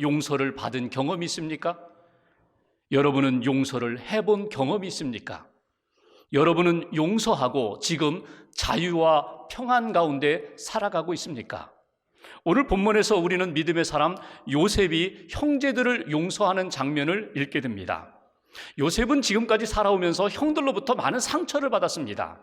용서를 받은 경험이 있습니까? 여러분은 용서를 해본 경험이 있습니까? 여러분은 용서하고 지금 자유와 평안 가운데 살아가고 있습니까? 오늘 본문에서 우리는 믿음의 사람 요셉이 형제들을 용서하는 장면을 읽게 됩니다. 요셉은 지금까지 살아오면서 형들로부터 많은 상처를 받았습니다.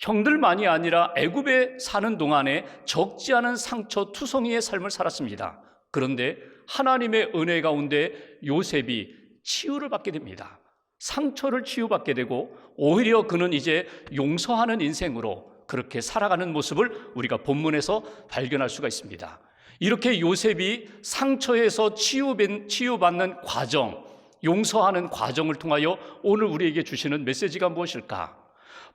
형들만이 아니라 애굽에 사는 동안에 적지 않은 상처 투성이의 삶을 살았습니다. 그런데 하나님의 은혜 가운데 요셉이 치유를 받게 됩니다. 상처를 치유받게 되고 오히려 그는 이제 용서하는 인생으로 그렇게 살아가는 모습을 우리가 본문에서 발견할 수가 있습니다. 이렇게 요셉이 상처에서 치유받는 과정, 용서하는 과정을 통하여 오늘 우리에게 주시는 메시지가 무엇일까?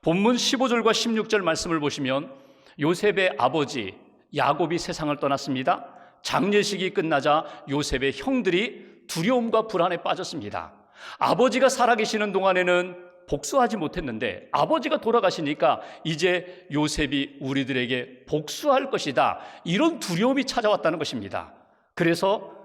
본문 15절과 16절 말씀을 보시면 요셉의 아버지 야곱이 세상을 떠났습니다. 장례식이 끝나자 요셉의 형들이 두려움과 불안에 빠졌습니다. 아버지가 살아계시는 동안에는 복수하지 못했는데 아버지가 돌아가시니까 이제 요셉이 우리들에게 복수할 것이다, 이런 두려움이 찾아왔다는 것입니다. 그래서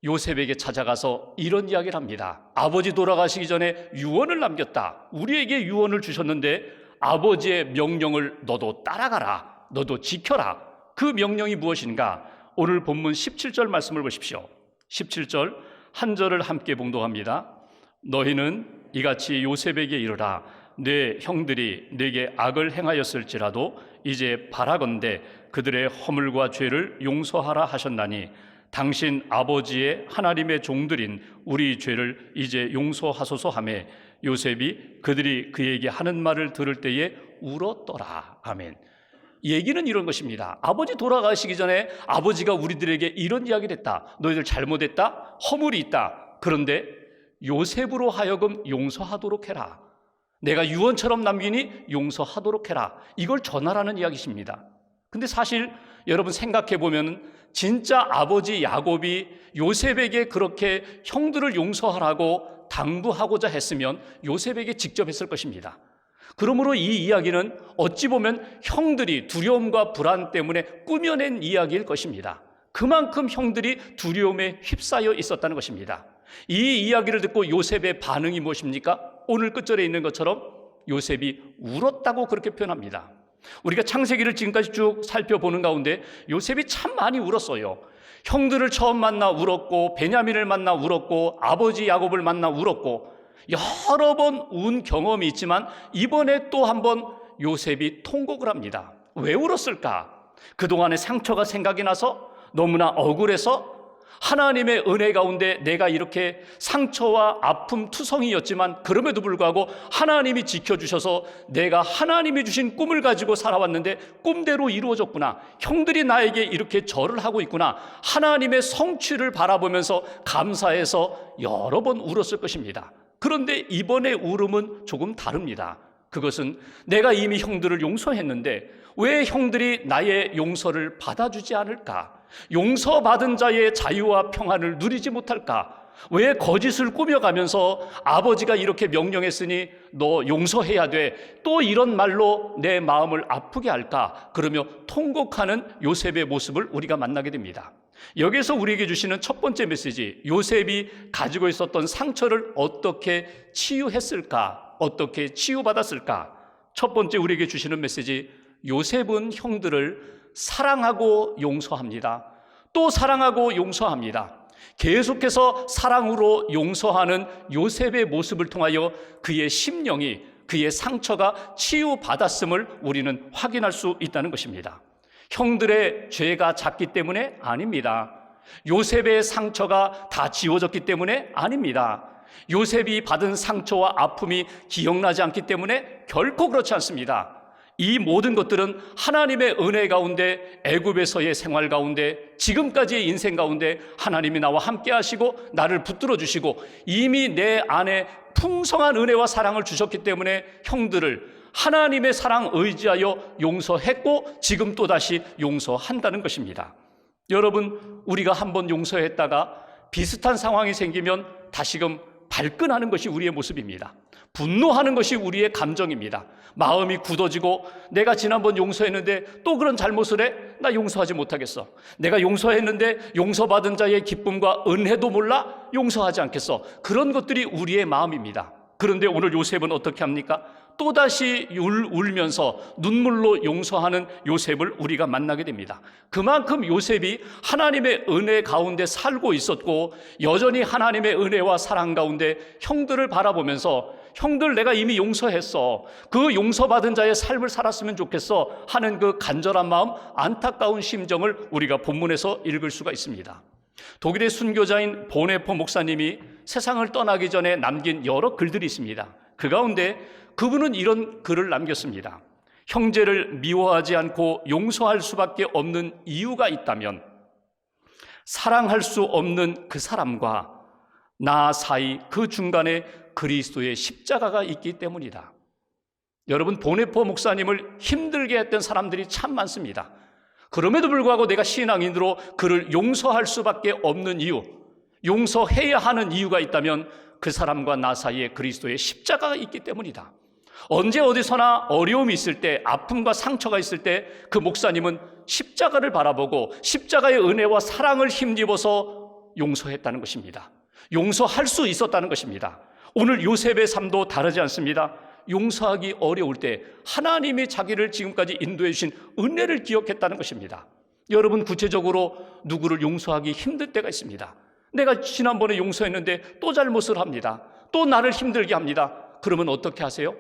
요셉에게 찾아가서 이런 이야기를 합니다. 아버지 돌아가시기 전에 유언을 남겼다. 우리에게 유언을 주셨는데 아버지의 명령을 너도 따라가라, 너도 지켜라. 그 명령이 무엇인가? 오늘 본문 17절 말씀을 보십시오. 17절 한 절을 함께 봉독합니다. 너희는 이같이 요셉에게 이르라. 내 형들이 내게 악을 행하였을지라도 이제 바라건대 그들의 허물과 죄를 용서하라 하셨나니 당신 아버지의 하나님의 종들인 우리 죄를 이제 용서하소서 하며 요셉이 그들이 그에게 하는 말을 들을 때에 울었더라. 아멘. 얘기는 이런 것입니다. 아버지 돌아가시기 전에 아버지가 우리들에게 이런 이야기를 했다. 너희들 잘못했다. 허물이 있다. 그런데 요셉으로 하여금 용서하도록 해라. 내가 유언처럼 남기니 용서하도록 해라. 이걸 전하라는 이야기십니다. 근데 사실 여러분 생각해 보면 진짜 아버지 야곱이 요셉에게 그렇게 형들을 용서하라고 당부하고자 했으면 요셉에게 직접 했을 것입니다. 그러므로 이 이야기는 어찌 보면 형들이 두려움과 불안 때문에 꾸며낸 이야기일 것입니다. 그만큼 형들이 두려움에 휩싸여 있었다는 것입니다. 이 이야기를 듣고 요셉의 반응이 무엇입니까? 오늘 끝절에 있는 것처럼 요셉이 울었다고 그렇게 표현합니다. 우리가 창세기를 지금까지 쭉 살펴보는 가운데 요셉이 참 많이 울었어요. 형들을 처음 만나 울었고, 베냐민을 만나 울었고, 아버지 야곱을 만나 울었고, 여러 번 운 경험이 있지만 이번에 또 한 번 요셉이 통곡을 합니다. 왜 울었을까? 그동안의 상처가 생각이 나서, 너무나 억울해서, 하나님의 은혜 가운데 내가 이렇게 상처와 아픔 투성이였지만 그럼에도 불구하고 하나님이 지켜주셔서 내가 하나님이 주신 꿈을 가지고 살아왔는데 꿈대로 이루어졌구나. 형들이 나에게 이렇게 절을 하고 있구나. 하나님의 성취를 바라보면서 감사해서 여러 번 울었을 것입니다. 그런데 이번에 울음은 조금 다릅니다. 그것은 내가 이미 형들을 용서했는데 왜 형들이 나의 용서를 받아주지 않을까? 용서받은 자의 자유와 평안을 누리지 못할까? 왜 거짓을 꾸며가면서 아버지가 이렇게 명령했으니 너 용서해야 돼, 또 이런 말로 내 마음을 아프게 할까? 그러며 통곡하는 요셉의 모습을 우리가 만나게 됩니다. 여기서 우리에게 주시는 첫 번째 메시지, 요셉이 가지고 있었던 상처를 어떻게 치유했을까? 어떻게 치유받았을까? 첫 번째 우리에게 주시는 메시지, 요셉은 형들을 사랑하고 용서합니다. 또 사랑하고 용서합니다. 계속해서 사랑으로 용서하는 요셉의 모습을 통하여 그의 심령이, 그의 상처가 치유받았음을 우리는 확인할 수 있다는 것입니다. 형들의 죄가 작기 때문에 아닙니다. 요셉의 상처가 다 지워졌기 때문에 아닙니다. 요셉이 받은 상처와 아픔이 기억나지 않기 때문에 결코 그렇지 않습니다. 이 모든 것들은 하나님의 은혜 가운데, 애굽에서의 생활 가운데, 지금까지의 인생 가운데 하나님이 나와 함께 하시고 나를 붙들어 주시고 이미 내 안에 풍성한 은혜와 사랑을 주셨기 때문에 형들을 하나님의 사랑 의지하여 용서했고 지금 또다시 용서한다는 것입니다. 여러분, 우리가 한번 용서했다가 비슷한 상황이 생기면 다시금 발끈하는 것이 우리의 모습입니다. 분노하는 것이 우리의 감정입니다. 마음이 굳어지고 내가 지난번 용서했는데 또 그런 잘못을 해? 나 용서하지 못하겠어. 내가 용서했는데 용서받은 자의 기쁨과 은혜도 몰라? 용서하지 않겠어. 그런 것들이 우리의 마음입니다. 그런데 오늘 요셉은 어떻게 합니까? 또다시 울면서 눈물로 용서하는 요셉을 우리가 만나게 됩니다. 그만큼 요셉이 하나님의 은혜 가운데 살고 있었고 여전히 하나님의 은혜와 사랑 가운데 형들을 바라보면서 형들 내가 이미 용서했어. 그 용서받은 자의 삶을 살았으면 좋겠어 하는 그 간절한 마음, 안타까운 심정을 우리가 본문에서 읽을 수가 있습니다. 독일의 순교자인 보네포 목사님이 세상을 떠나기 전에 남긴 여러 글들이 있습니다. 그 가운데 그분은 이런 글을 남겼습니다. 형제를 미워하지 않고 용서할 수밖에 없는 이유가 있다면 사랑할 수 없는 그 사람과 나 사이 그 중간에 그리스도의 십자가가 있기 때문이다. 여러분, 보네포 목사님을 힘들게 했던 사람들이 참 많습니다. 그럼에도 불구하고 내가 신앙인으로 그를 용서할 수밖에 없는 이유, 용서해야 하는 이유가 있다면 그 사람과 나 사이에 그리스도의 십자가가 있기 때문이다. 언제 어디서나 어려움이 있을 때, 아픔과 상처가 있을 때 그 목사님은 십자가를 바라보고 십자가의 은혜와 사랑을 힘입어서 용서했다는 것입니다. 용서할 수 있었다는 것입니다. 오늘 요셉의 삶도 다르지 않습니다. 용서하기 어려울 때 하나님이 자기를 지금까지 인도해 주신 은혜를 기억했다는 것입니다. 여러분, 구체적으로 누구를 용서하기 힘들 때가 있습니다. 내가 지난번에 용서했는데 또 잘못을 합니다. 또 나를 힘들게 합니다. 그러면 어떻게 하세요?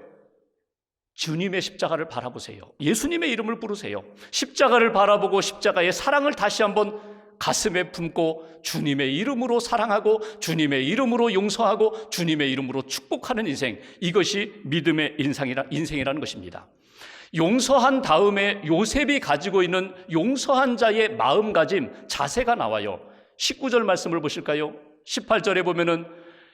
주님의 십자가를 바라보세요. 예수님의 이름을 부르세요. 십자가를 바라보고 십자가의 사랑을 다시 한번 가슴에 품고 주님의 이름으로 사랑하고 주님의 이름으로 용서하고 주님의 이름으로 축복하는 인생, 이것이 믿음의 인생이라는 것입니다. 용서한 다음에 요셉이 가지고 있는 용서한 자의 마음가짐, 자세가 나와요. 19절 말씀을 보실까요? 18절에 보면은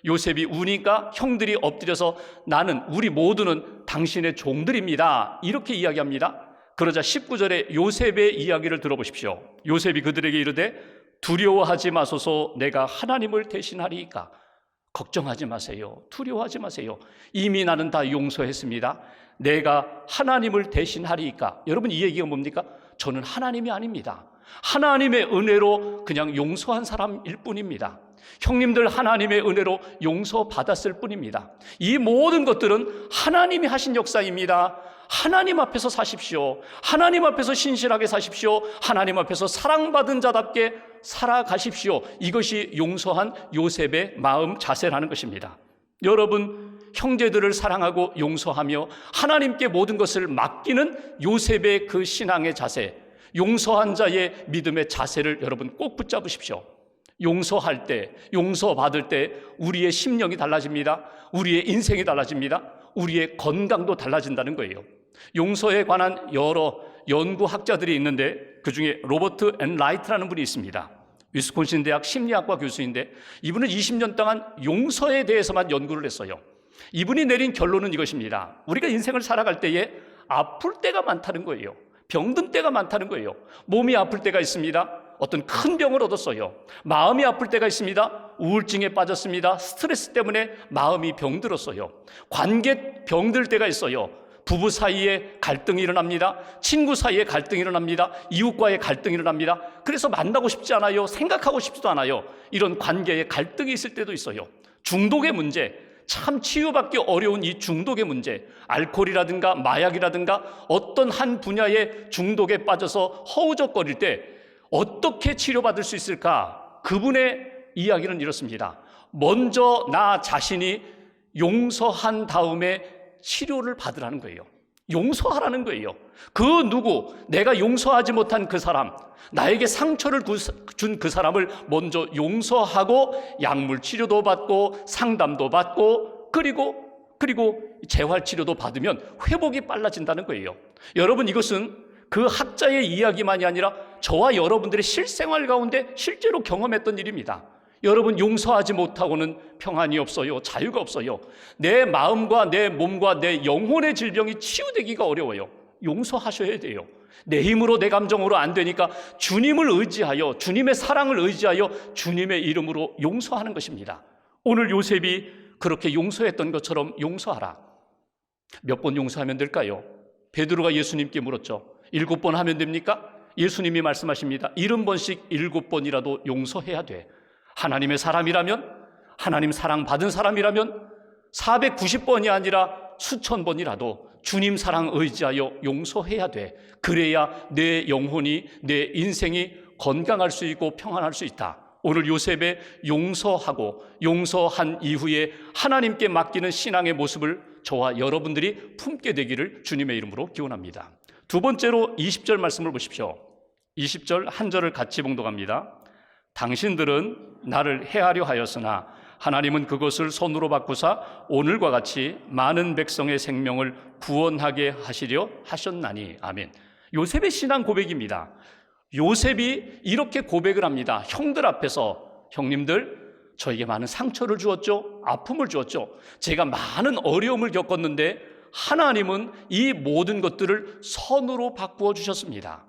요셉이 우니까 형들이 엎드려서 나는, 우리 모두는 당신의 종들입니다, 이렇게 이야기합니다. 그러자 19절에 요셉의 이야기를 들어보십시오. 요셉이 그들에게 이르되 두려워하지 마소서, 내가 하나님을 대신하리이까. 걱정하지 마세요. 두려워하지 마세요. 이미 나는 다 용서했습니다. 내가 하나님을 대신하리이까. 여러분, 이 얘기가 뭡니까? 저는 하나님이 아닙니다. 하나님의 은혜로 그냥 용서한 사람일 뿐입니다. 형님들 하나님의 은혜로 용서받았을 뿐입니다. 이 모든 것들은 하나님이 하신 역사입니다. 하나님 앞에서 사십시오. 하나님 앞에서 신실하게 사십시오. 하나님 앞에서 사랑받은 자답게 살아가십시오. 이것이 용서한 요셉의 마음 자세라는 것입니다. 여러분, 형제들을 사랑하고 용서하며 하나님께 모든 것을 맡기는 요셉의 그 신앙의 자세, 용서한 자의 믿음의 자세를 여러분 꼭 붙잡으십시오. 용서할 때, 용서받을 때 우리의 심령이 달라집니다. 우리의 인생이 달라집니다. 우리의 건강도 달라진다는 거예요. 용서에 관한 여러 연구학자들이 있는데 그 중에 로버트 앤 라이트라는 분이 있습니다. 위스콘신 대학 심리학과 교수인데 이분은 20년 동안 용서에 대해서만 연구를 했어요. 이분이 내린 결론은 이것입니다. 우리가 인생을 살아갈 때에 아플 때가 많다는 거예요. 병든 때가 많다는 거예요. 몸이 아플 때가 있습니다. 어떤 큰 병을 얻었어요. 마음이 아플 때가 있습니다. 우울증에 빠졌습니다. 스트레스 때문에 마음이 병들었어요. 관계 병들 때가 있어요. 부부 사이에 갈등이 일어납니다. 친구 사이에 갈등이 일어납니다. 이웃과의 갈등이 일어납니다. 그래서 만나고 싶지 않아요. 생각하고 싶지도 않아요. 이런 관계에 갈등이 있을 때도 있어요. 중독의 문제, 참 치유받기 어려운 이 중독의 문제, 알코올이라든가 마약이라든가 어떤 한 분야의 중독에 빠져서 허우적거릴 때 어떻게 치료받을 수 있을까? 그분의 이야기는 이렇습니다. 먼저 나 자신이 용서한 다음에 치료를 받으라는 거예요. 용서하라는 거예요. 그 누구, 내가 용서하지 못한 그 사람, 나에게 상처를 준 그 사람을 먼저 용서하고 약물 치료도 받고 상담도 받고 그리고 재활치료도 받으면 회복이 빨라진다는 거예요. 여러분, 이것은 그 학자의 이야기만이 아니라 저와 여러분들의 실생활 가운데 실제로 경험했던 일입니다. 여러분, 용서하지 못하고는 평안이 없어요. 자유가 없어요. 내 마음과 내 몸과 내 영혼의 질병이 치유되기가 어려워요. 용서하셔야 돼요. 내 힘으로 내 감정으로 안 되니까 주님을 의지하여, 주님의 사랑을 의지하여 주님의 이름으로 용서하는 것입니다. 오늘 요셉이 그렇게 용서했던 것처럼 용서하라. 몇 번 용서하면 될까요? 베드로가 예수님께 물었죠. 7번 하면 됩니까? 예수님이 말씀하십니다. 70번씩 7번이라도 용서해야 돼. 하나님의 사람이라면, 하나님 사랑받은 사람이라면 490번이 아니라 수천 번이라도 주님 사랑 의지하여 용서해야 돼. 그래야 내 영혼이, 내 인생이 건강할 수 있고 평안할 수 있다. 오늘 요셉의 용서하고 용서한 이후에 하나님께 맡기는 신앙의 모습을 저와 여러분들이 품게 되기를 주님의 이름으로 기원합니다. 두 번째로 20절 말씀을 보십시오. 20절 한 절을 같이 봉독합니다. 당신들은 나를 해하려 하였으나 하나님은 그것을 손으로 바꾸사 오늘과 같이 많은 백성의 생명을 구원하게 하시려 하셨나니. 아멘. 요셉의 신앙 고백입니다. 요셉이 이렇게 고백을 합니다. 형들 앞에서, 형님들, 저에게 많은 상처를 주었죠. 아픔을 주었죠. 제가 많은 어려움을 겪었는데 하나님은 이 모든 것들을 선으로 바꾸어 주셨습니다.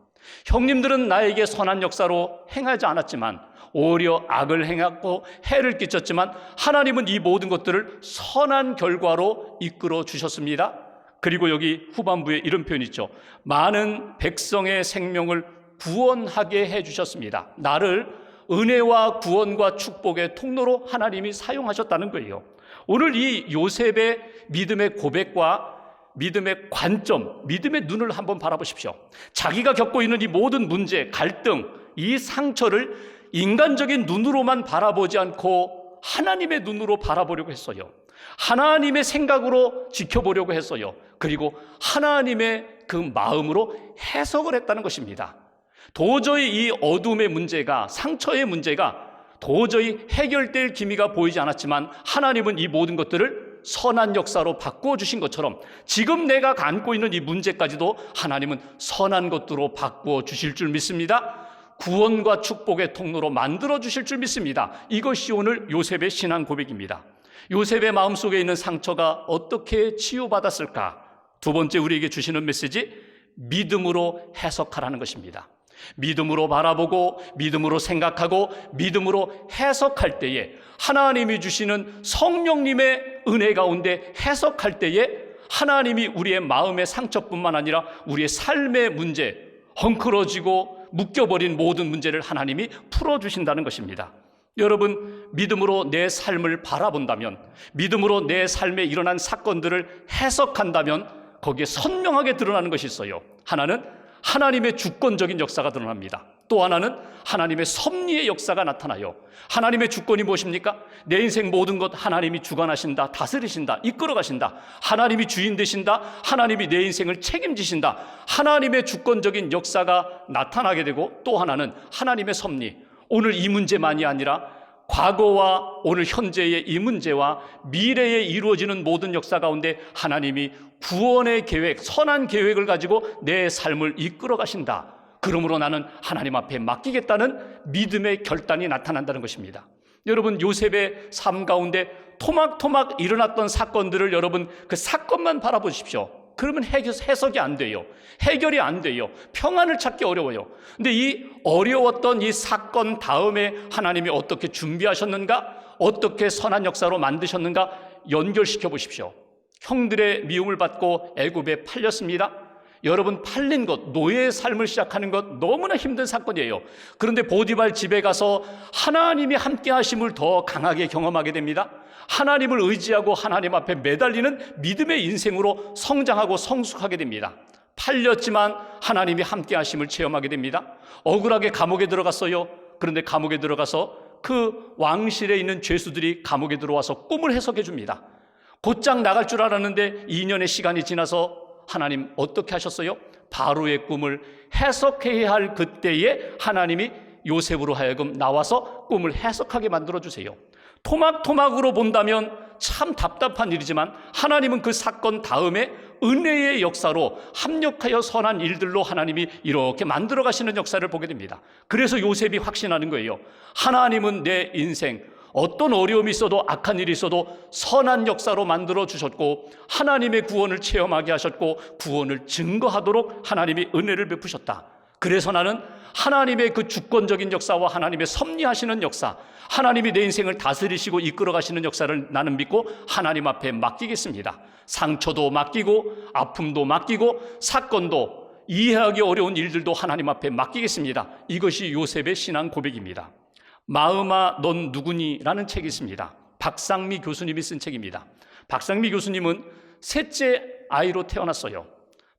형님들은 나에게 선한 역사로 행하지 않았지만 오히려 악을 행했고 해를 끼쳤지만 하나님은 이 모든 것들을 선한 결과로 이끌어 주셨습니다. 그리고 여기 후반부에 이런 표현이 있죠. 많은 백성의 생명을 구원하게 해주셨습니다. 나를 은혜와 구원과 축복의 통로로 하나님이 사용하셨다는 거예요. 오늘 이 요셉의 믿음의 고백과 믿음의 관점, 믿음의 눈을 한번 바라보십시오. 자기가 겪고 있는 이 모든 문제, 갈등, 이 상처를 인간적인 눈으로만 바라보지 않고 하나님의 눈으로 바라보려고 했어요. 하나님의 생각으로 지켜보려고 했어요. 그리고 하나님의 그 마음으로 해석을 했다는 것입니다. 도저히 이 어둠의 문제가, 상처의 문제가 도저히 해결될 기미가 보이지 않았지만 하나님은 이 모든 것들을 선한 역사로 바꾸어 주신 것처럼 지금 내가 안고 있는 이 문제까지도 하나님은 선한 것으로 바꾸어 주실 줄 믿습니다. 구원과 축복의 통로로 만들어 주실 줄 믿습니다. 이것이 오늘 요셉의 신앙 고백입니다. 요셉의 마음속에 있는 상처가 어떻게 치유받았을까? 두 번째 우리에게 주시는 메시지, 믿음으로 해석하라는 것입니다. 믿음으로 바라보고 믿음으로 생각하고 믿음으로 해석할 때에 하나님이 주시는 성령님의 은혜 가운데 해석할 때에 하나님이 우리의 마음의 상처뿐만 아니라 우리의 삶의 문제, 헝클어지고 묶여버린 모든 문제를 하나님이 풀어주신다는 것입니다. 여러분, 믿음으로 내 삶을 바라본다면, 믿음으로 내 삶에 일어난 사건들을 해석한다면 거기에 선명하게 드러나는 것이 있어요. 하나는 하나님의 주권적인 역사가 드러납니다. 또 하나는 하나님의 섭리의 역사가 나타나요. 하나님의 주권이 무엇입니까? 내 인생 모든 것 하나님이 주관하신다, 다스리신다, 이끌어가신다. 하나님이 주인 되신다. 하나님이 내 인생을 책임지신다. 하나님의 주권적인 역사가 나타나게 되고, 또 하나는 하나님의 섭리. 오늘 이 문제만이 아니라 과거와 오늘 현재의 이 문제와 미래에 이루어지는 모든 역사 가운데 하나님이 구원의 계획, 선한 계획을 가지고 내 삶을 이끌어 가신다. 그러므로 나는 하나님 앞에 맡기겠다는 믿음의 결단이 나타난다는 것입니다. 여러분, 요셉의 삶 가운데 토막토막 일어났던 사건들을 여러분 그 사건만 바라보십시오. 그러면 해석이 안 돼요. 해결이 안 돼요. 평안을 찾기 어려워요. 근데 이 어려웠던 이 사건 다음에 하나님이 어떻게 준비하셨는가? 어떻게 선한 역사로 만드셨는가? 연결시켜 보십시오. 형들의 미움을 받고 애굽에 팔렸습니다. 여러분, 팔린 것, 노예의 삶을 시작하는 것 너무나 힘든 사건이에요. 그런데 보디발 집에 가서 하나님이 함께 하심을 더 강하게 경험하게 됩니다. 하나님을 의지하고 하나님 앞에 매달리는 믿음의 인생으로 성장하고 성숙하게 됩니다. 팔렸지만 하나님이 함께 하심을 체험하게 됩니다. 억울하게 감옥에 들어갔어요. 그런데 감옥에 들어가서 그 왕실에 있는 죄수들이 감옥에 들어와서 꿈을 해석해 줍니다. 곧장 나갈 줄 알았는데 2년의 시간이 지나서 하나님 어떻게 하셨어요? 바로의 꿈을 해석해야 할 그때에 하나님이 요셉으로 하여금 나와서 꿈을 해석하게 만들어주세요. 토막토막으로 본다면 참 답답한 일이지만 하나님은 그 사건 다음에 은혜의 역사로 합력하여 선한 일들로 하나님이 이렇게 만들어 가시는 역사를 보게 됩니다. 그래서 요셉이 확신하는 거예요. 하나님은 내 인생 어떤 어려움이 있어도 악한 일이 있어도 선한 역사로 만들어 주셨고 하나님의 구원을 체험하게 하셨고 구원을 증거하도록 하나님이 은혜를 베푸셨다. 그래서 나는 하나님의 그 주권적인 역사와 하나님의 섭리하시는 역사, 하나님이 내 인생을 다스리시고 이끌어 가시는 역사를 나는 믿고 하나님 앞에 맡기겠습니다. 상처도 맡기고 아픔도 맡기고 사건도, 이해하기 어려운 일들도 하나님 앞에 맡기겠습니다. 이것이 요셉의 신앙 고백입니다. 마음아 넌 누구니? 라는 책이 있습니다. 박상미 교수님이 쓴 책입니다. 박상미 교수님은 셋째 아이로 태어났어요.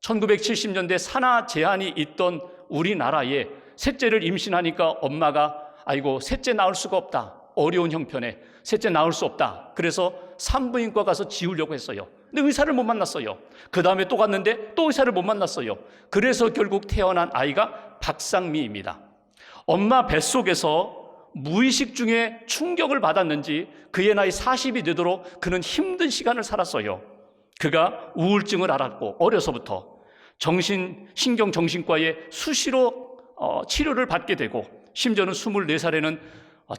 1970년대 산하 제한이 있던 우리나라에 셋째를 임신하니까 엄마가 아이고 셋째 낳을 수가 없다, 어려운 형편에 셋째 낳을 수 없다, 그래서 산부인과 가서 지우려고 했어요. 근데 의사를 못 만났어요. 그 다음에 또 갔는데 또 의사를 못 만났어요. 그래서 결국 태어난 아이가 박상미입니다. 엄마 뱃속에서 무의식 중에 충격을 받았는지 그의 나이 40이 되도록 그는 힘든 시간을 살았어요. 그가 우울증을 앓았고 어려서부터 신경정신과에 수시로 치료를 받게 되고 심지어는 24살에는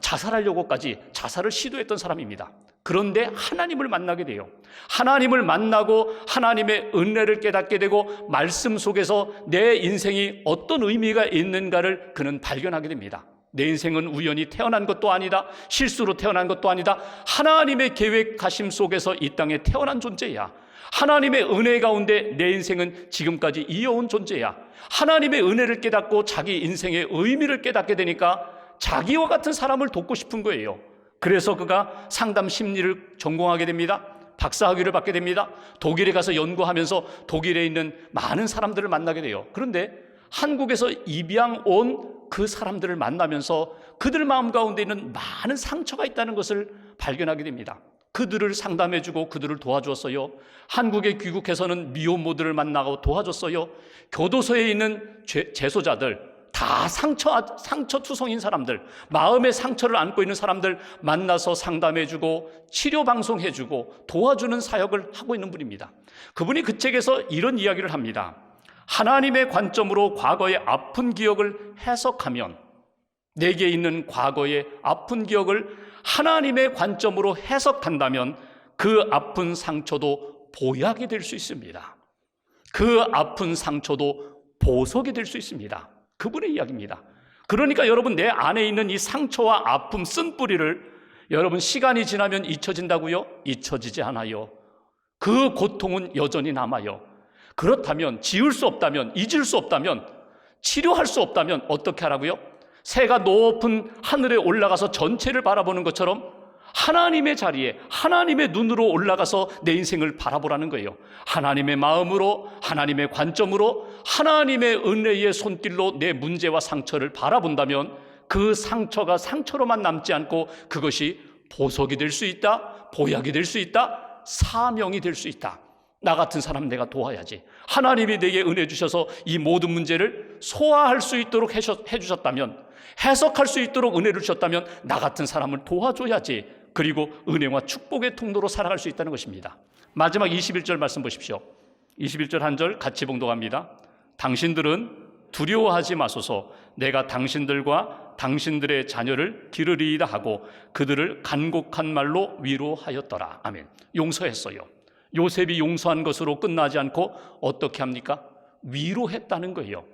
자살하려고까지 자살을 시도했던 사람입니다. 그런데 하나님을 만나게 돼요. 하나님을 만나고 하나님의 은혜를 깨닫게 되고 말씀 속에서 내 인생이 어떤 의미가 있는가를 그는 발견하게 됩니다. 내 인생은 우연히 태어난 것도 아니다, 실수로 태어난 것도 아니다, 하나님의 계획하심 속에서 이 땅에 태어난 존재야. 하나님의 은혜 가운데 내 인생은 지금까지 이어온 존재야. 하나님의 은혜를 깨닫고 자기 인생의 의미를 깨닫게 되니까 자기와 같은 사람을 돕고 싶은 거예요. 그래서 그가 상담 심리를 전공하게 됩니다. 박사학위를 받게 됩니다. 독일에 가서 연구하면서 독일에 있는 많은 사람들을 만나게 돼요. 그런데 한국에서 입양 온 그 사람들을 만나면서 그들 마음 가운데 있는 많은 상처가 있다는 것을 발견하게 됩니다. 그들을 상담해주고 그들을 도와주었어요. 한국에 귀국해서는 미혼모들을 만나고 도와줬어요. 교도소에 있는 재소자들, 다 상처투성인 사람들, 마음의 상처를 안고 있는 사람들 만나서 상담해주고 치료방송해주고 도와주는 사역을 하고 있는 분입니다. 그분이 그 책에서 이런 이야기를 합니다. 하나님의 관점으로 과거의 아픈 기억을 해석하면, 내게 있는 과거의 아픈 기억을 하나님의 관점으로 해석한다면 그 아픈 상처도 보약이 될 수 있습니다. 그 아픈 상처도 보석이 될 수 있습니다. 그분의 이야기입니다. 그러니까 여러분, 내 안에 있는 이 상처와 아픔, 쓴뿌리를 여러분 시간이 지나면 잊혀진다고요? 잊혀지지 않아요. 그 고통은 여전히 남아요. 그렇다면, 지울 수 없다면, 잊을 수 없다면, 치료할 수 없다면 어떻게 하라고요? 새가 높은 하늘에 올라가서 전체를 바라보는 것처럼 하나님의 자리에, 하나님의 눈으로 올라가서 내 인생을 바라보라는 거예요. 하나님의 마음으로, 하나님의 관점으로, 하나님의 은혜의 손길로 내 문제와 상처를 바라본다면 그 상처가 상처로만 남지 않고 그것이 보석이 될 수 있다, 보약이 될 수 있다, 사명이 될 수 있다. 나 같은 사람 내가 도와야지. 하나님이 내게 은혜 주셔서 이 모든 문제를 소화할 수 있도록 해주셨다면, 해석할 수 있도록 은혜를 주셨다면 나 같은 사람을 도와줘야지. 그리고 은혜와 축복의 통로로 살아갈 수 있다는 것입니다. 마지막 21절 말씀 보십시오. 21절 한 절 같이 봉독합니다. 당신들은 두려워하지 마소서. 내가 당신들과 당신들의 자녀를 기르리이다 하고 그들을 간곡한 말로 위로하였더라. 아멘. 용서했어요. 요셉이 용서한 것으로 끝나지 않고 어떻게 합니까? 위로했다는 거예요.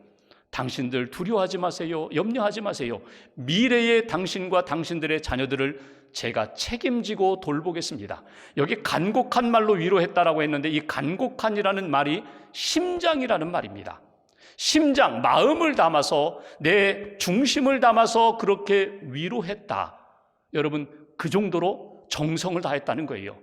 당신들 두려워하지 마세요. 염려하지 마세요. 미래의 당신과 당신들의 자녀들을 제가 책임지고 돌보겠습니다. 여기 간곡한 말로 위로했다라고 했는데 이 간곡한이라는 말이 심장이라는 말입니다. 심장, 마음을 담아서, 내 중심을 담아서 그렇게 위로했다. 여러분, 그 정도로 정성을 다했다는 거예요.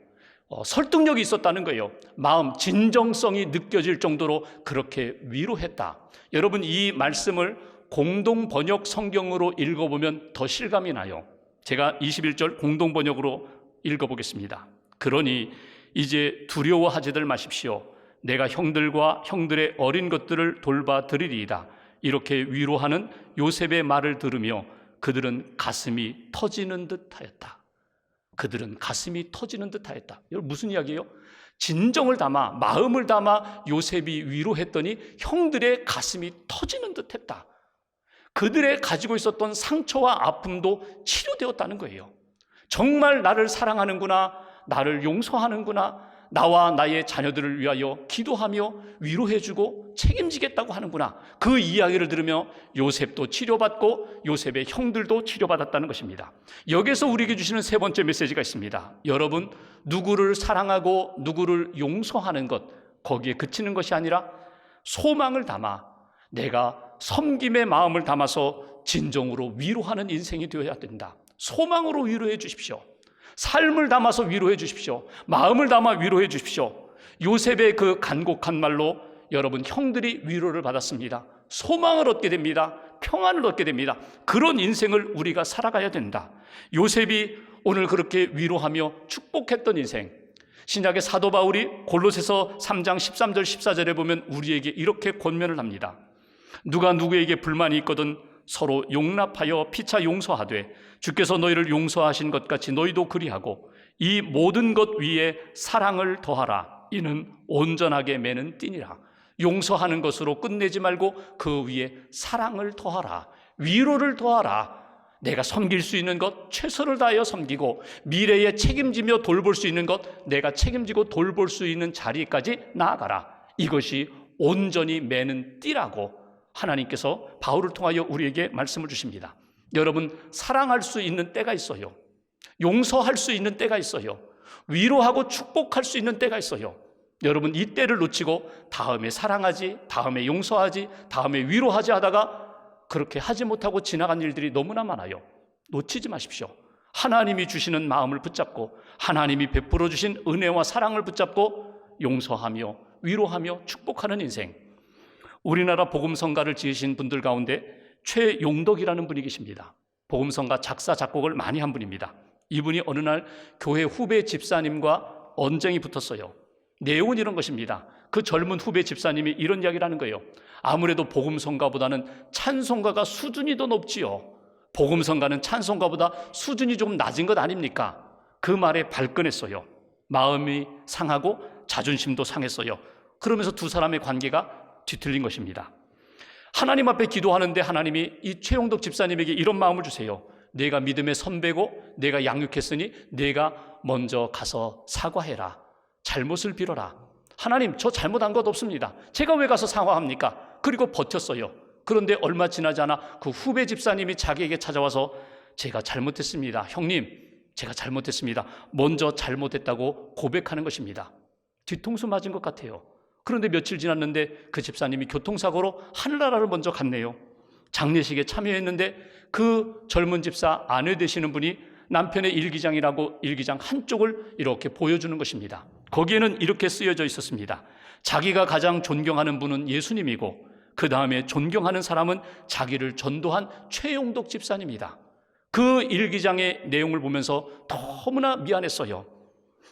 설득력이 있었다는 거예요. 마음, 진정성이 느껴질 정도로 그렇게 위로했다. 여러분, 이 말씀을 공동 번역 성경으로 읽어보면 더 실감이 나요. 제가 21절 공동 번역으로 읽어보겠습니다. 그러니 이제 두려워하지들 마십시오. 내가 형들과 형들의 어린 것들을 돌봐 드리리이다. 이렇게 위로하는 요셉의 말을 들으며 그들은 가슴이 터지는 듯하였다. 그들은 가슴이 터지는 듯하였다. 여러분, 무슨 이야기예요? 진정을 담아, 마음을 담아 요셉이 위로했더니 형들의 가슴이 터지는 듯했다. 그들의 가지고 있었던 상처와 아픔도 치료되었다는 거예요. 정말 나를 사랑하는구나, 나를 용서하는구나, 나와 나의 자녀들을 위하여 기도하며 위로해주고 책임지겠다고 하는구나. 그 이야기를 들으며 요셉도 치료받고 요셉의 형들도 치료받았다는 것입니다. 여기서 우리에게 주시는 세 번째 메시지가 있습니다. 여러분, 누구를 사랑하고 누구를 용서하는 것, 거기에 그치는 것이 아니라 소망을 담아 내가 섬김의 마음을 담아서 진정으로 위로하는 인생이 되어야 된다. 소망으로 위로해 주십시오. 삶을 담아서 위로해 주십시오. 마음을 담아 위로해 주십시오. 요셉의 그 간곡한 말로 여러분, 형들이 위로를 받았습니다. 소망을 얻게 됩니다. 평안을 얻게 됩니다. 그런 인생을 우리가 살아가야 된다. 요셉이 오늘 그렇게 위로하며 축복했던 인생, 신약의 사도 바울이 골로새서 3장 13절 14절에 보면 우리에게 이렇게 권면을 합니다. 누가 누구에게 불만이 있거든 서로 용납하여 피차 용서하되 주께서 너희를 용서하신 것 같이 너희도 그리하고 이 모든 것 위에 사랑을 더하라. 이는 온전하게 매는 띠니라. 용서하는 것으로 끝내지 말고 그 위에 사랑을 더하라. 위로를 더하라. 내가 섬길 수 있는 것 최선을 다하여 섬기고 미래에 책임지며 돌볼 수 있는 것 내가 책임지고 돌볼 수 있는 자리까지 나아가라. 이것이 온전히 매는 띠라고 하나님께서 바울을 통하여 우리에게 말씀을 주십니다. 여러분, 사랑할 수 있는 때가 있어요. 용서할 수 있는 때가 있어요. 위로하고 축복할 수 있는 때가 있어요. 여러분, 이 때를 놓치고 다음에 사랑하지, 다음에 용서하지, 다음에 위로하지 하다가 그렇게 하지 못하고 지나간 일들이 너무나 많아요. 놓치지 마십시오. 하나님이 주시는 마음을 붙잡고 하나님이 베풀어 주신 은혜와 사랑을 붙잡고 용서하며 위로하며 축복하는 인생. 우리나라 복음성가를 지으신 분들 가운데 최용덕이라는 분이 계십니다. 복음성가 작사 작곡을 많이 한 분입니다. 이분이 어느 날 교회 후배 집사님과 언쟁이 붙었어요. 내용은 이런 것입니다. 그 젊은 후배 집사님이 이런 이야기를 하는 거예요. 아무래도 복음성가보다는 찬송가가 수준이 더 높지요. 복음성가는 찬송가보다 수준이 조금 낮은 것 아닙니까? 그 말에 발끈했어요. 마음이 상하고 자존심도 상했어요. 그러면서 두 사람의 관계가 뒤틀린 것입니다. 하나님 앞에 기도하는데 하나님이 이 최용덕 집사님에게 이런 마음을 주세요. 내가 믿음의 선배고 내가 양육했으니 내가 먼저 가서 사과해라. 잘못을 빌어라. 하나님, 저 잘못한 것 없습니다. 제가 왜 가서 사과합니까? 그리고 버텼어요. 그런데 얼마 지나지 않아 그 후배 집사님이 자기에게 찾아와서 제가 잘못했습니다. 형님, 제가 잘못했습니다. 먼저 잘못했다고 고백하는 것입니다. 뒤통수 맞은 것 같아요. 그런데 며칠 지났는데 그 집사님이 교통사고로 하늘나라를 먼저 갔네요. 장례식에 참여했는데 그 젊은 집사 아내 되시는 분이 남편의 일기장이라고 일기장 한쪽을 이렇게 보여주는 것입니다. 거기에는 이렇게 쓰여져 있었습니다. 자기가 가장 존경하는 분은 예수님이고 그 다음에 존경하는 사람은 자기를 전도한 최용덕 집사님이다. 그 일기장의 내용을 보면서 너무나 미안했어요.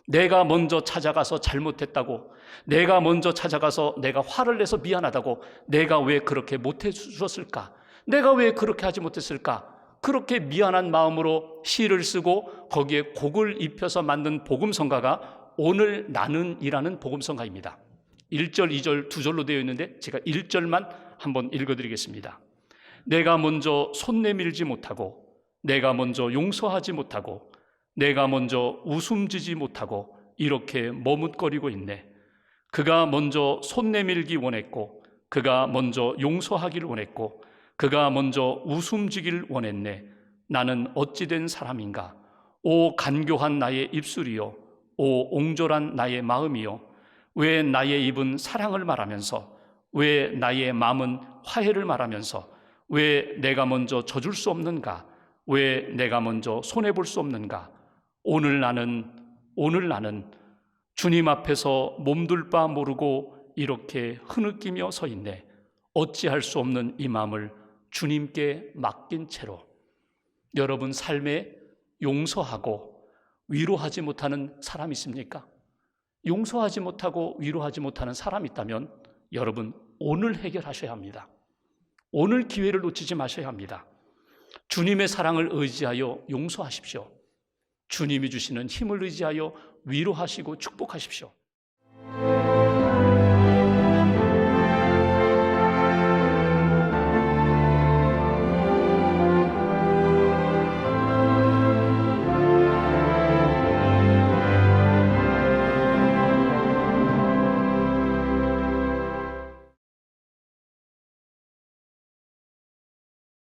내가 먼저 찾아가서 잘못했다고, 내가 먼저 찾아가서 내가 화를 내서 미안하다고, 내가 왜 그렇게 못해 주었을까? 내가 왜 그렇게 하지 못했을까? 그렇게 미안한 마음으로 시를 쓰고 거기에 곡을 입혀서 만든 복음성가가 오늘 나는이라는 복음성가입니다. 1절, 2절, 2절로 되어 있는데 제가 1절만 한번 읽어드리겠습니다. 내가 먼저 손 내밀지 못하고, 내가 먼저 용서하지 못하고, 내가 먼저 웃음지지 못하고 이렇게 머뭇거리고 있네. 그가 먼저 손 내밀기 원했고, 그가 먼저 용서하기를 원했고, 그가 먼저 웃음지기를 원했네. 나는 어찌 된 사람인가? 오 간교한 나의 입술이요, 오 옹졸한 나의 마음이요, 왜 나의 입은 사랑을 말하면서, 왜 나의 마음은 화해를 말하면서, 왜 내가 먼저 져줄 수 없는가? 왜 내가 먼저 손해볼 수 없는가? 오늘 나는 주님 앞에서 몸둘 바 모르고 이렇게 흐느끼며 서 있네. 어찌할 수 없는 이 마음을 주님께 맡긴 채로. 여러분 삶에 용서하고 위로하지 못하는 사람이 있습니까? 용서하지 못하고 위로하지 못하는 사람이 있다면 여러분 오늘 해결하셔야 합니다. 오늘 기회를 놓치지 마셔야 합니다. 주님의 사랑을 의지하여 용서하십시오. 주님이 주시는 힘을 의지하여 위로하시고 축복하십시오.